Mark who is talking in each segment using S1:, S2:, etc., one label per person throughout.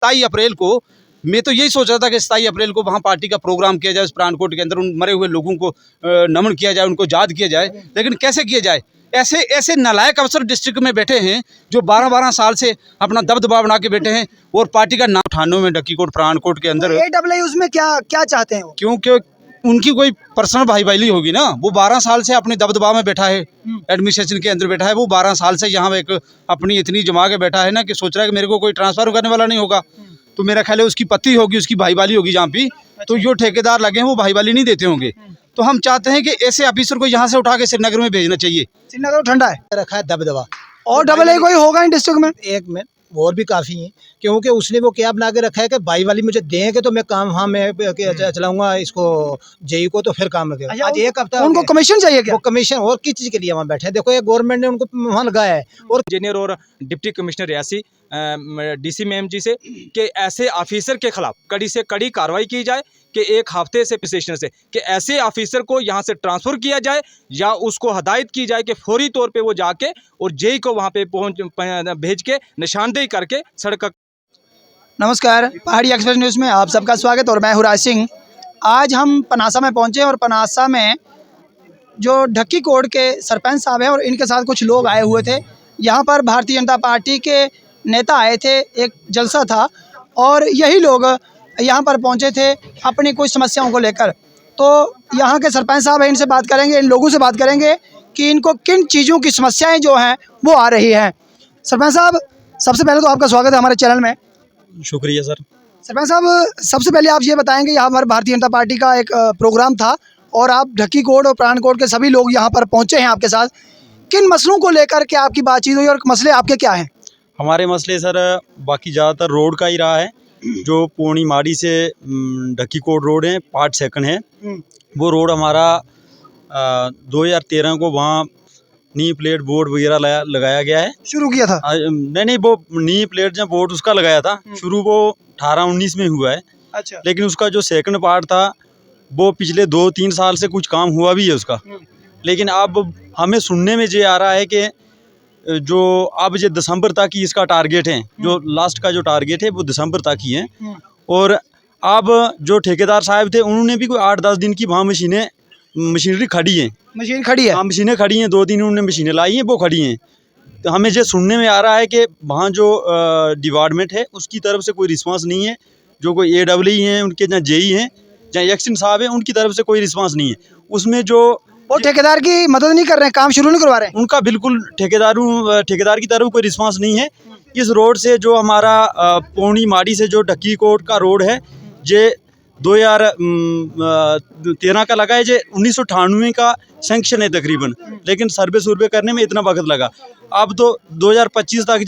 S1: 27 अप्रैल को मैं तो यही सोच रहा था कि 27 अप्रैल को वहाँ पार्टी का प्रोग्राम किया जाए, उस पठानकोट के अंदर उन मरे हुए लोगों को नमन किया जाए, उनको याद किया जाए। लेकिन कैसे किया जाए? ऐसे ऐसे नालायक अफसर डिस्ट्रिक्ट में बैठे हैं जो 12-12 साल से अपना दबदबा बना के बैठे हैं और पार्टी का नाम 98 में ढक्कीकोट पठानकोट के अंदर
S2: AAA उसमें क्या क्या चाहते हैं वो?
S1: क्योंकि उनकी कोई पर्सनल भाईवाली होगी ना। वो 12 साल से अपने दबदबा में बैठा है, एडमिनिस्ट्रेशन के अंदर बैठा है। वो 12 साल से यहाँ एक अपनी इतनी जमा के बैठा है ना कि सोच रहा है कि मेरे को कोई ट्रांसफर करने वाला नहीं होगा। तो मेरा ख्याल है उसकी पत्नी होगी, उसकी भाईवाली होगी जहाँ पे। तो जो ठेकेदार लगे हैं वो भाईवाली नहीं देते होंगे। तो हम चाहते हैं कि ऐसे ऑफिसर को यहाँ से उठा के श्रीनगर में भेजना चाहिए।
S2: श्रीनगर ठंडा है,
S3: रखा है दबदबा।
S2: और AA कोई होगा इन डिस्ट्रिक्ट में?
S3: एक में और भी काफ़ी है, क्योंकि उसने वो क्या बना के रखा है कि भाई वाली मुझे देंगे तो मैं काम, हाँ मैं चलाऊंगा इसको जेई को, तो फिर काम लगेगा।
S2: अच्छा,
S3: आज एक हफ्ता
S2: उनको कमीशन चाहिए क्या?
S3: वो कमीशन और किस चीज़ के लिए वहाँ बैठे हैं? देखो ये गवर्नमेंट ने उनको वहाँ लगाया है। और
S4: इंजीनियर और deputy commissioner Reasi DC ma'am ji से कि ऐसे ऑफिसर के खिलाफ कड़ी से कड़ी कार्रवाई की जाए कि एक हफ्ते से स्टेशन से कि ऐसे ऑफिसर को यहाँ से ट्रांसफ़र किया जाए या उसको हदायत की जाए कि फौरी तौर पे वो जाके और जेई को वहाँ पे भेज के निशानदेही करके सड़क।
S2: नमस्कार, पहाड़ी एक्सप्रेस न्यूज़ में आप सबका स्वागत और मैं हूँ राज सिंह। आज हम पनासा में पहुँचे और पनासा में जो ढक्कीकोट के सरपंच साहब हैं और इनके साथ कुछ लोग आए हुए थे। यहाँ पर भारतीय जनता पार्टी के नेता आए थे, एक जलसा था और यही लोग यहाँ पर पहुँचे थे अपनी कुछ समस्याओं को लेकर। तो यहाँ के सरपंच साहब हैं, इनसे बात करेंगे, इन लोगों से बात करेंगे कि इनको किन चीज़ों की समस्याएँ जो हैं वो आ रही हैं। सरपंच साहब, सबसे पहले तो आपका स्वागत है हमारे चैनल में।
S4: शुक्रिया सर।
S2: सरपंच साहब, सबसे पहले आप ये बताएंगे, यहाँ पर भारतीय जनता पार्टी का एक प्रोग्राम था और आप ढक्कीकोट और पठानकोट के सभी लोग यहाँ पर पहुँचे हैं आपके साथ। किन मसलों को लेकर के आपकी बातचीत हुई और मसले आपके क्या हैं?
S5: हमारे मसले सर बाकी ज़्यादातर रोड का ही रहा है। जो पूर्णी माड़ी से ढक्कीकोट रोड है, पार्ट 2 है, वो रोड हमारा 2013 को वहाँ नी प्लेट बोर्ड वगैरह लगाया गया है।
S2: शुरू किया था?
S5: नहीं, वो नी प्लेट जब बोर्ड उसका लगाया था, शुरू वो 18-19 में हुआ है।
S2: अच्छा।
S5: लेकिन उसका जो सेकंड पार्ट था वो पिछले 2-3 साल से कुछ काम हुआ भी है उसका। लेकिन अब हमें सुनने में ये आ रहा है कि जो अब ये दिसंबर तक ही इसका टारगेट है, जो लास्ट का जो टारगेट है वो दिसंबर तक ही है। और अब जो ठेकेदार साहब थे उन्होंने भी कोई 8-10 दिन की वहाँ मशीनरी खड़ी है।
S2: मशीन खड़ी है?
S5: हाँ, मशीनें खड़ी हैं, 2 दिन उन्होंने मशीनें लाई हैं, वो खड़ी हैं। तो हमें ये सुनने में आ रहा है कि वहाँ जो डिपार्टमेंट है उसकी तरफ से कोई रिस्पांस नहीं है। जो कोई AAE हैं उनके, जहाँ जेई हैं, जहाँ एक्शन साहब हैं, उनकी तरफ से कोई रिस्पांस नहीं है। उसमें जो
S2: वो ठेकेदार की मदद नहीं कर रहे हैं, काम शुरू नहीं करवा रहे हैं?
S5: उनका बिल्कुल ठेकेदार की तरफ कोई रिस्पांस नहीं है। इस रोड से जो हमारा पूर्णी माड़ी से जो ढक्कीकोट का रोड है, ये 2013 का लगा है, ये 1998 का सैंक्शन है तकरीबन। लेकिन सर्वे करने में इतना वक्त लगा। अब तो 2025 तक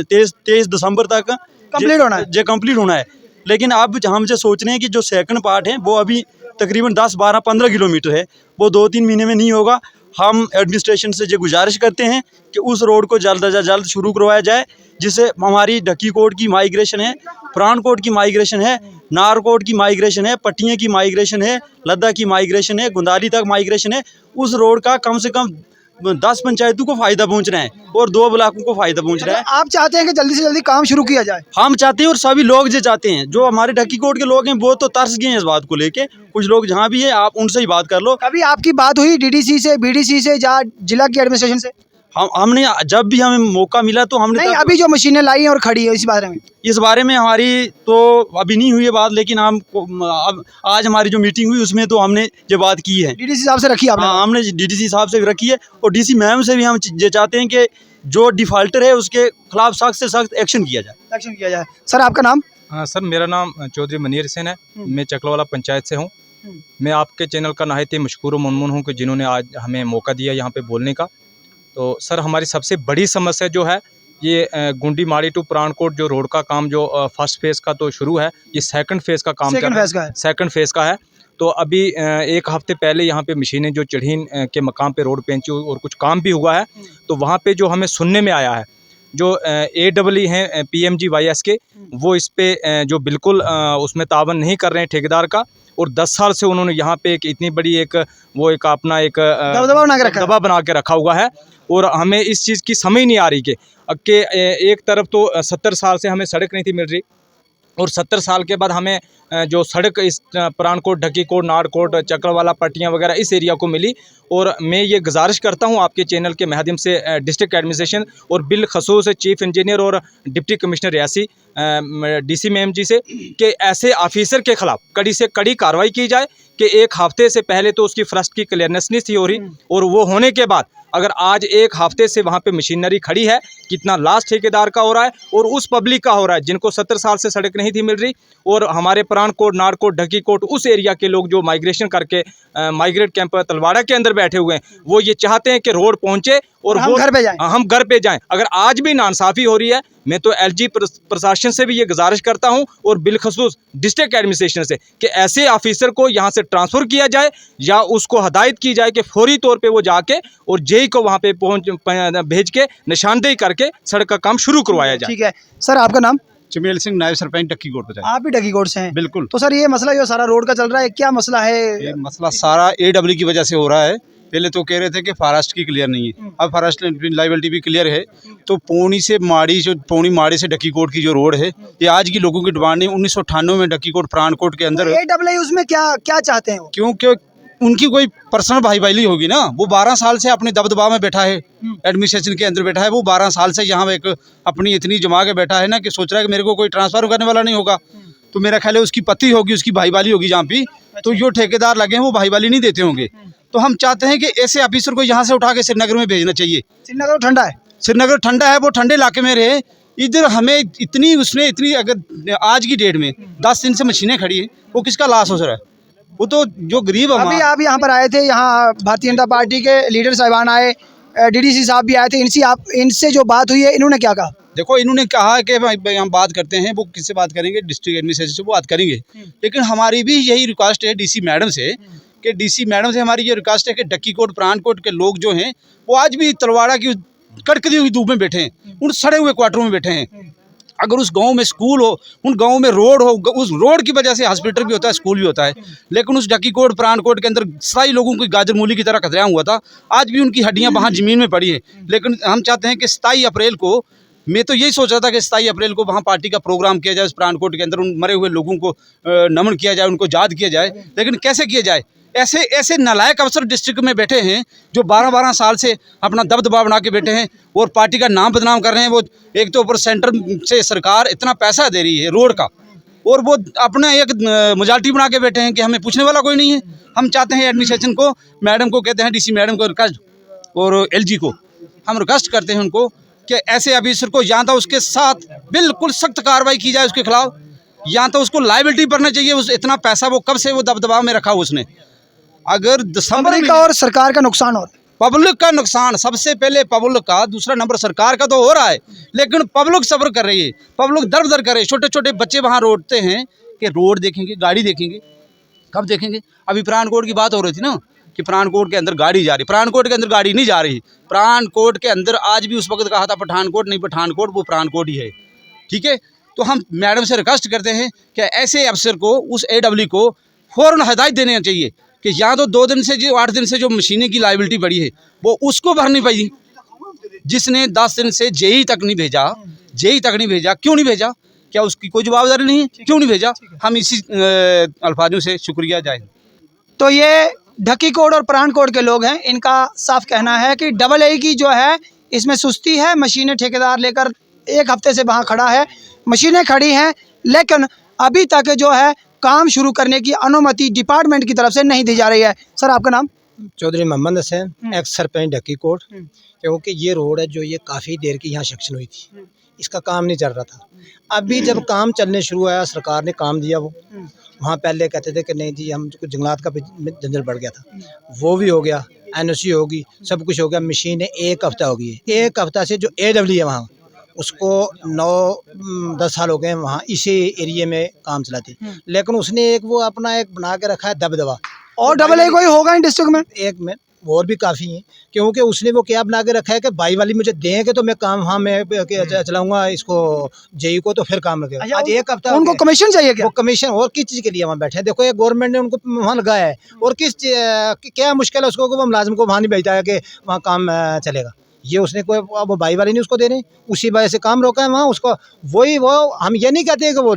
S5: 23 दिसंबर तक
S2: कंप्लीट होना है।
S5: ये कंप्लीट होना है। लेकिन अब हम जो सोच रहे हैं कि जो सेकंड पार्ट है वो अभी तकरीबन 10-12-15 किलोमीटर है, वो 2-3 महीने में नहीं होगा। हम एडमिनिस्ट्रेशन से ये गुजारिश करते हैं कि उस रोड को जल्द से जल्द शुरू करवाया जाए, जिससे हमारी ढक्कीकोट की माइग्रेशन है, पठानकोट की माइग्रेशन है, नारकोट की माइग्रेशन है, पट्टियाँ की माइग्रेशन है, लद्दाख की माइग्रेशन है, गुंदाली तक माइग्रेशन है। उस रोड का कम से कम 10 पंचायतों को फ़ायदा पहुँच रहा है और 2 ब्लॉकों को फ़ायदा पहुँच रहा है।
S2: आप चाहते हैं कि जल्दी से जल्दी काम शुरू किया जाए?
S5: हम चाहते हैं और सभी लोग जो चाहते हैं। जो हमारे ढक्कीकोट के लोग हैं वो तो तरस गए हैं इस बात को लेके। कुछ लोग जहाँ भी है आप उनसे ही बात कर लो।
S2: कभी आपकी बात हुई DDC से, BDC से या जिला की एडमिनिस्ट्रेशन से?
S5: हमने जब भी हमें मौका मिला तो हमने
S2: नहीं, अभी जो मशीनें लाई हैं और खड़ी है, इस बारे में?
S5: इस बारे में हमारी तो अभी नहीं हुई है बात, लेकिन हम अब आज हमारी जो मीटिंग हुई उसमें तो हमने ये बात की है।
S2: DDC साहब से रखी आपने?
S5: हाँ, हमने DDC साहब से भी रखी है और DC मैम से भी हम ये चाहते हैं कि जो डिफॉल्टर है उसके खिलाफ सख्त से सख्त एक्शन किया जाए।
S2: एक्शन किया जाए। सर, आपका नाम?
S4: सर, मेरा नाम चौधरी मनीर हुसैन है। मैं चकलवाला पंचायत से हूँ। मैं आपके चैनल का नहायत ही मशकूर व ममनून हूँ कि जिन्होंने आज हमें मौका दिया यहाँ पे बोलने का। तो सर, हमारी सबसे बड़ी समस्या जो है ये गुंडी माड़ी टू पठानकोट जो रोड का काम जो फर्स्ट फेज़ का तो शुरू है, ये सेकंड फेज़ का काम
S2: सेकंड
S4: फेज़ का है। तो अभी 1 हफ्ते पहले यहाँ पे मशीनें जो चढ़ीन के मकाम पे रोड पेंची और कुछ काम भी हुआ है। तो वहाँ पे जो हमें सुनने में आया है जो AEE हैं PMGYS के, वो इस पे जो बिल्कुल उसमें तावन नहीं कर रहे हैं ठेकेदार का। और 10 साल से उन्होंने यहाँ पे एक इतनी बड़ी एक अपना एक
S2: दबदबा बना के रखा है।
S4: दबा बना के रखा हुआ है। और हमें इस चीज़ की समझ नहीं आ रही कि एक तरफ तो 70 साल से हमें सड़क नहीं थी मिल रही, और 70 साल के बाद हमें जो सड़क इस परानकोट, ढक्कीकोट, नारकोट, चक्रवाला, पट्टियाँ वगैरह इस एरिया को मिली। और मैं ये गुजारिश करता हूँ आपके चैनल के माध्यम से डिस्ट्रिक्ट एडमिनिस्ट्रेशन और बिलखसूस चीफ इंजीनियर और deputy commissioner Reasi DC ma'am ji से कि ऐसे ऑफिसर के खिलाफ कड़ी से कड़ी कार्रवाई की जाए। कि एक हफ्ते से पहले तो उसकी फर्स्ट की क्लियरनेस नहीं थी हो रही, और वो होने के बाद अगर आज एक हफ्ते से वहाँ पे मशीनरी खड़ी है, कितना लॉस ठेकेदार का हो रहा है और उस पब्लिक का हो रहा है जिनको 70 साल से सड़क नहीं थी मिल रही। और हमारे परानकोट, नारकोट, ढक्कीकोट उस एरिया के लोग जो माइग्रेशन करके माइग्रेट कैंप तलवाड़ा के अंदर बैठे हुए हैं, वो ये चाहते हैं कि रोड पहुँचे और
S2: हम
S4: वो
S2: घर पे जाएं।
S4: हम घर पे जाएं। अगर आज भी नाइंसाफ़ी हो रही है, मैं तो LG प्रशासन से भी ये गुजारिश करता हूं और बिलखसूस डिस्ट्रिक्ट एडमिनिस्ट्रेशन से कि ऐसे ऑफिसर को यहां से ट्रांसफ़र किया जाए या उसको हदायत की जाए कि फौरी तौर पे वो जाके और JE को वहां पे भेज के निशानदेही करके सड़क का काम शुरू करवाया जाए।
S2: ठीक है सर, आपका नाम?
S1: चमेल सिंह, नायब सरपंच ढक्कीकोट पे।
S2: आप भी ढक्कीकोट से हैं?
S1: बिल्कुल।
S2: तो सर ये मसला जो सारा रोड का चल रहा है, क्या मसला है?
S1: ये मसला सारा AEE की वजह से हो रहा है। पहले तो कह रहे थे कि फॉरेस्ट की क्लियर नहीं है, अब फॉरेस्ट लाइबिलिटी भी क्लियर है। तो पौनी से माड़ी, जो पौनी माड़ी से ढक्कीकोट की जो रोड है, ये आज की लोगों की डिमांड है। 1998 में ढक्कीकोट परानकोट के अंदर,
S2: AEE उसमें क्या चाहते हैं वो?
S1: क्योंकि उनकी कोई पर्सनल भाईवाली होगी ना। वो 12 साल से अपने दबदबा में बैठा है, एडमिनिस्ट्रेशन के अंदर बैठा है। वो 12 साल से यहाँ एक अपनी इतनी जमा के बैठा है ना कि सोच रहा है कि मेरे को कोई ट्रांसफ़र करने वाला नहीं होगा। तो मेरा ख्याल है उसकी पति होगी, उसकी भाईवाली होगी जहाँ पे। तो जो ठेकेदार लगे हैं वो भाईवाली नहीं देते होंगे। तो हम चाहते हैं कि ऐसे ऑफिसर को यहाँ से उठा के श्रीनगर में भेजना चाहिए।
S2: श्रीनगर ठंडा है?
S1: श्रीनगर ठंडा है, वो ठंडे इलाके में रहे। इधर हमें इतनी अगर आज की डेट में 10 दिन से मशीनें खड़ी हैं, वो किसका लॉस हो रहा है? वो तो जो गरीब है।
S2: अभी आप यहाँ पर आए थे, यहाँ भारतीय जनता पार्टी के लीडर साहिबान आए, DDC साहब भी आए थे, इनसे जो बात हुई है, इन्होंने क्या कहा?
S1: देखो, इन्होंने कहा कि भाई हम बात करते हैं, वो किससे बात करेंगे? डिस्ट्रिक्ट एडमिनिस्ट्रेशन से बात करेंगे। लेकिन हमारी भी यही रिक्वेस्ट है DC मैडम से, कि DC मैडम से हमारी ये रिक्वेस्ट है कि ढक्कीकोट, परानकोट के लोग जो हैं वो आज भी तलवाड़ा की कड़कती हुई धूप में बैठे हैं, उन सड़े हुए क्वार्टरों में बैठे हैं। अगर उस गांव में स्कूल हो, उन गांव में रोड हो, उस रोड की वजह से हॉस्पिटल भी होता है, स्कूल भी होता है। लेकिन उस ढक्कीकोट, परानकोट के अंदर सारी लोगों की गाजर मूली की तरह खतरा हुआ था। आज भी उनकी हड्डियां वहाँ ज़मीन में पड़ी है। लेकिन हम चाहते हैं कि 27 अप्रैल को, मैं तो यही सोच रहा था कि 27 अप्रैल को वहाँ पार्टी का प्रोग्राम किया जाए, उस परानकोट के अंदर उन मरे हुए लोगों को नमन किया जाए, उनको याद किया जाए। लेकिन कैसे किया जाए? ऐसे नालायक अफसर डिस्ट्रिक्ट में बैठे हैं जो 12-12 साल से अपना दबदबा बना के बैठे हैं और पार्टी का नाम बदनाम कर रहे हैं। वो एक तो ऊपर सेंटर से सरकार इतना पैसा दे रही है रोड का, और वो अपना एक मेजॉरिटी बना के बैठे हैं कि हमें पूछने वाला कोई नहीं है। हम चाहते हैं एडमिनिस्ट्रेशन को, मैडम को कहते हैं, DC मैडम को रिक्वेस्ट, और LG को हम रिक्वेस्ट करते हैं उनको कि ऐसे ऑफिसर को या तो उसके साथ बिल्कुल सख्त कार्रवाई की जाए उसके खिलाफ, या तो उसको लाइबिलिटी भरना चाहिए। उस इतना पैसा वो कब से वो दबदबा में रखा उसने। अगर दिसंबर
S2: पब्लिक का और सरकार का नुकसान हो रहा है।
S1: पब्लिक का नुकसान सबसे पहले पब्लिक का, दूसरा नंबर सरकार का तो हो रहा है। लेकिन पब्लिक सब्र कर रही है, पब्लिक दर दर कर रही है। छोटे छोटे बच्चे वहाँ रोडते हैं कि रोड देखेंगे, गाड़ी देखेंगे, कब देखेंगे? अभी परानकोट की बात हो रही थी ना कि परानकोट के अंदर गाड़ी जा रही, परानकोट के अंदर गाड़ी नहीं जा रही। परानकोट के अंदर आज भी उस वक्त कहा था पठानकोट, नहीं पठानकोट, वो परानकोट ही है। ठीक है, तो हम मैडम से रिक्वेस्ट करते हैं कि ऐसे अफसर को, उस AEE को फ़ौरन हदायत देनी चाहिए कि या तो 2 दिन से, जो 8 दिन से जो मशीनें की लाइबिलिटी बढ़ी है वो उसको भरनी पड़ी। जिसने 10 दिन से JE तक नहीं भेजा, क्यों नहीं भेजा? क्या उसकी कोई जवाबदारी नहीं है? क्यों नहीं भेजा? हम इसी अल्फाजों से शुक्रिया जाए।
S2: तो ये ढक्कीकोट और परानकोट के लोग हैं, इनका साफ कहना है कि AA की जो है इसमें सुस्ती है। मशीनें ठेकेदार लेकर 1 हफ्ते से वहाँ खड़ा है, मशीनें खड़ी हैं, लेकिन अभी तक जो है काम शुरू करने की अनुमति डिपार्टमेंट की तरफ से नहीं दी जा रही है। सर, आपका नाम?
S3: चौधरी मोहम्मद हसैन, एक्स सरपंच ढक्कीकोट। क्योंकि ये रोड है जो ये काफ़ी देर की यहाँ सेक्शन हुई थी, इसका काम नहीं चल रहा था। अभी जब काम चलने शुरू हुआ, सरकार ने काम दिया। वो वहाँ पहले कहते थे कि नहीं जी, हम कुछ जंगलात का जंजल बढ़ गया था, वो भी हो गया, NOC होगी, सब कुछ हो गया। मशीनें 1 हफ्ता हो गई है। 1 हफ्ता से जो AEE है वहाँ, उसको 9-10 साल हो गए हैं वहाँ इसी एरिया में काम चलाती। लेकिन उसने एक वो अपना एक बना के रखा है दबदबा।
S2: और AA कोई होगा इन डिस्ट्रिक्ट में?
S3: एक में और भी काफ़ी हैं, क्योंकि उसने वो क्या बना के रखा है कि भाई वाली मुझे देंगे तो मैं काम, हाँ मैं चलाऊंगा इसको जेई को, तो फिर काम लगेगा।
S2: अच्छा,
S3: आज एक हफ्ता हो
S2: उनको
S3: गया।
S2: कमीशन चाहिए क्या?
S3: वो कमीशन और किस चीज़ के लिए वहाँ बैठे हैं? देखो ये गवर्नमेंट ने उनको वहाँ लगाया है, और क्या मुश्किल है उसको कि वो मुलाजिम को वहाँ नहीं भेजता है कि वहाँ काम चलेगा। ये उसने कोई, वो भाई वाले नहीं उसको दे रहे, उसी वजह से काम रोका है वहाँ उसको। वही वो, हम ये नहीं कहते कि वो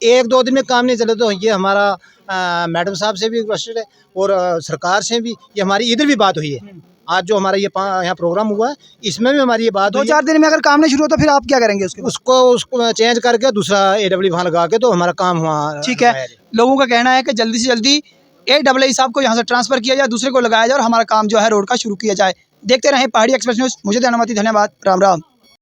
S3: एक दो दिन में काम नहीं चले, तो ये हमारा मैडम साहब से भी रिक्वेस्ट है, और सरकार से भी, ये हमारी इधर भी बात हुई है। आज जो हमारा ये यहाँ प्रोग्राम हुआ है, इसमें भी हमारी ये बात
S2: दो
S3: हुई है।
S2: चार दिन में अगर काम नहीं शुरू होता फिर आप क्या करेंगे उसके बाद?
S3: उसको चेंज करके दूसरा AWE वहाँ लगा के, तो हमारा काम हुआ।
S2: ठीक है, लोगों का कहना है कि जल्दी से जल्दी AWE साहब को यहाँ से ट्रांसफर किया जाए, दूसरे को लगाया जाए और हमारा काम जो है रोड का शुरू किया जाए। देखते रहें पहाड़ी एक्सप्रेस न्यूज़। मुझे धन्यवाद, राम राम।